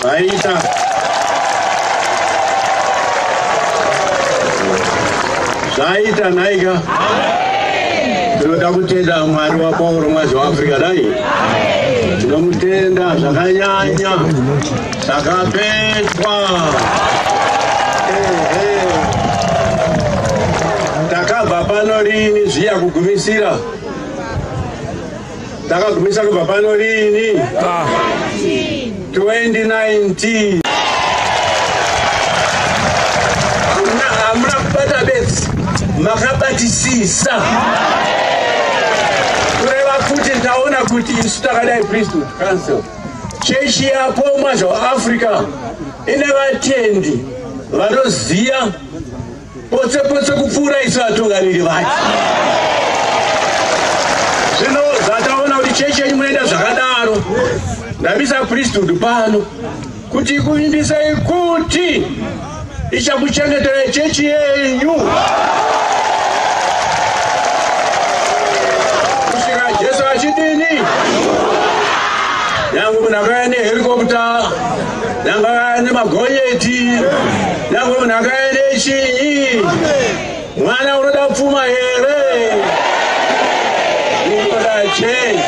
Saita. Saita naiga. Tinoda kutenda Mwari waPauro mwazi waAfrica dai. Tinomutenda zvakanyanya. Takapedzwa. Takabva pano rini zviya kugumisira. Takagumisa kubva pano rini 2019. Hamuna kubata bedzi, makabatisisa. Kureva kuti taona kuti isu takadai Priesthood Council, chechi yapo mwazi waAfrica ine vatendi vanoziya potse kupfuura isu vatungamiri vacho. Zvino zvataona kuti chechi yenyu munoita zvakadaro, ndabisa Priesthood pano kuti ikuvimbisei kuti ichakuchengetera chechi yenyu kusvika Jesu achidini. Nyangwe munhu akauya nehelikopta, nyangwe akauya nemagonyeti, nyangwe munhu akauya nechinyi, mwana unoda pfuma here? Unoda chechi.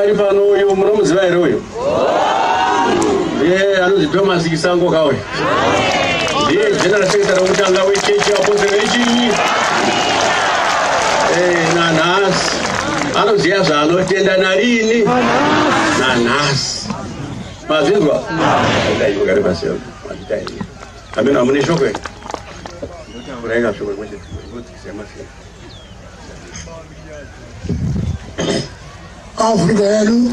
ari pano uyu munomuziva here uyu ndiye anonzi Thomas Kisango Kawe ndiye general secretary wekutanga wechechi apostle vechinyi nanhasi anoziva zvaanotenda narini nanhasi mazinzwa ugare pasi ameno hamune shoko here uraika shoko kwete Afrika yedu,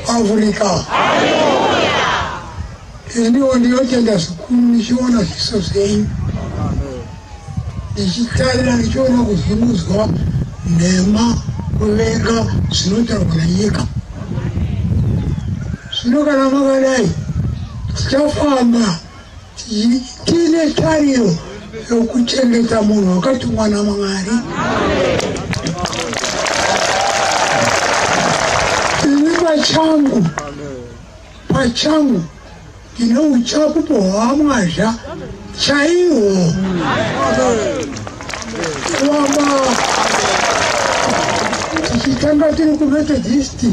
Afrika. Ndio tenda sikuru nishiona sisosei. Nishitali nishiona kuzunguzwa nema kulenga sinotara kunanyika. Sinokana magadai. Chafamba tine tario yokuchengeta munhu wakatumwa naMwari. Pachangu ino uchapu pohamwazha chaiwo wama tichitanga tiri kuMethodist